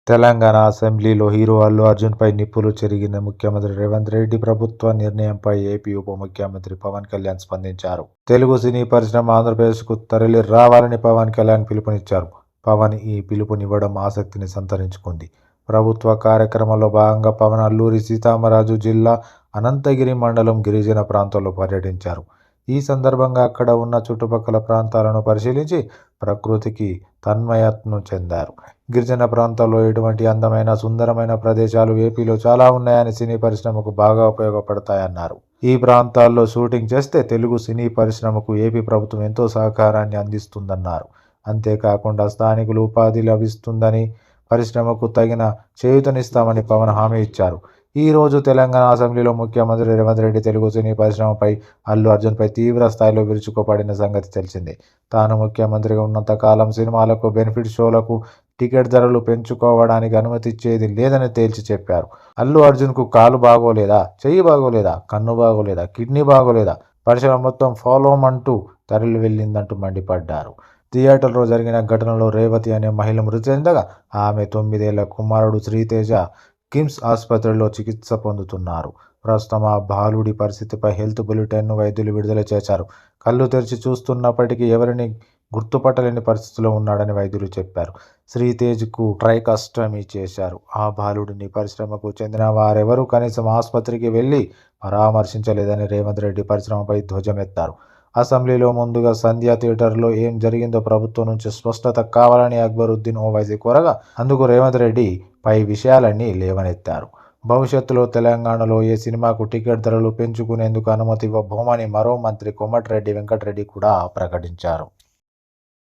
తెలంగాణ అసెంబ్లీలో హీరో అల్లు అర్జున్పై నిప్పులు చెరిగిన ముఖ్యమంత్రి రేవంత్ రెడ్డి ప్రభుత్వ నిర్ణయంపై ఏపీ ఉప ముఖ్యమంత్రి పవన్ కళ్యాణ్ స్పందించారు. తెలుగు సినీ పరిశ్రమ ఆంధ్రప్రదేశ్కు తరలి రావాలని పవన్ కళ్యాణ్ పిలుపునిచ్చారు. పవన్ ఈ పిలుపునివ్వడం ఆసక్తిని సంతరించుకుంది. ప్రభుత్వ కార్యక్రమంలో భాగంగా పవన్ అల్లూరి సీతారామరాజు జిల్లా అనంతగిరి మండలం గిరిజన ప్రాంతాల్లో పర్యటించారు. ఈ సందర్భంగా అక్కడ ఉన్న చుట్టుపక్కల ప్రాంతాలను పరిశీలించి ప్రకృతికి తన్మయత్వం చెందారు. గిరిజన ప్రాంతాల్లో ఎటువంటి అందమైన సుందరమైన ప్రదేశాలు ఏపీలో చాలా ఉన్నాయని సినీ పరిశ్రమకు బాగా ఉపయోగపడతాయన్నారు. ఈ ప్రాంతాల్లో షూటింగ్ చేస్తే తెలుగు సినీ పరిశ్రమకు ఏపీ ప్రభుత్వం ఎంతో సహకారాన్ని అందిస్తుందన్నారు. అంతేకాకుండా స్థానికులు ఉపాధి లభిస్తుందని, పరిశ్రమకు తగిన చేయూతనిస్తామని పవన్ హామీ ఇచ్చారు. ఈ రోజు తెలంగాణ అసెంబ్లీలో ముఖ్యమంత్రి రేవంత్ రెడ్డి తెలుగు సినీ పరిశ్రమపై అల్లు అర్జున్పై తీవ్ర స్థాయిలో విరుచుకుపడిన సంగతి తెలిసిందే. తాను ముఖ్యమంత్రిగా ఉన్నంత కాలం సినిమాలకు, బెనిఫిట్ షోలకు టికెట్ ధరలు పెంచుకోవడానికి అనుమతి ఇచ్చేది లేదని తేల్చి చెప్పారు. అల్లు అర్జున్కు కాలు బాగోలేదా, చెయ్యి బాగోలేదా, కన్ను బాగోలేదా, కిడ్నీ బాగోలేదా, పరిశ్రమ మొత్తం ఫాలోమంటూ తరలి వెళ్ళిందంటూ మండిపడ్డారు. థియేటర్లో జరిగిన ఘటనలో రేవతి అనే మహిళ మృతి చెందగా ఆమె 9 ఏళ్ల కుమారుడు శ్రీతేజ కిమ్స్ ఆసుపత్రిలో చికిత్స పొందుతున్నారు. ప్రస్తుతం ఆ బాలుడి పరిస్థితిపై హెల్త్ బులెటిన్ను వైద్యులు విడుదల చేశారు. కళ్ళు తెరిచి చూస్తున్నప్పటికీ ఎవరిని గుర్తుపట్టలేని పరిస్థితిలో ఉన్నాడని వైద్యులు చెప్పారు. శ్రీతేజ్కు ట్రైకాస్టమీ చేశారు. ఆ బాలుడిని పరిశ్రమకు చెందిన వారెవరూ కనీసం ఆసుపత్రికి వెళ్లి పరామర్శించలేదని రేవంత్ రెడ్డి పరిశ్రమపై ధ్వజమెత్తారు. అసెంబ్లీలో ముందుగా సంధ్య థియేటర్లో ఏం జరిగిందో ప్రభుత్వం నుంచి స్పష్టత కావాలని అక్బరుద్దీన్ ఓవైసీ కోరగా అందుకు రేవంత్ రెడ్డి పై విషయాలన్నీ లేవనెత్తారు. భవిష్యత్తులో తెలంగాణలో ఏ సినిమాకు టికెట్ ధరలు పెంచుకునేందుకు అనుమతి ఇవ్వబోమని మరో మంత్రి కోమటిరెడ్డి వెంకటరెడ్డి కూడా ప్రకటించారు.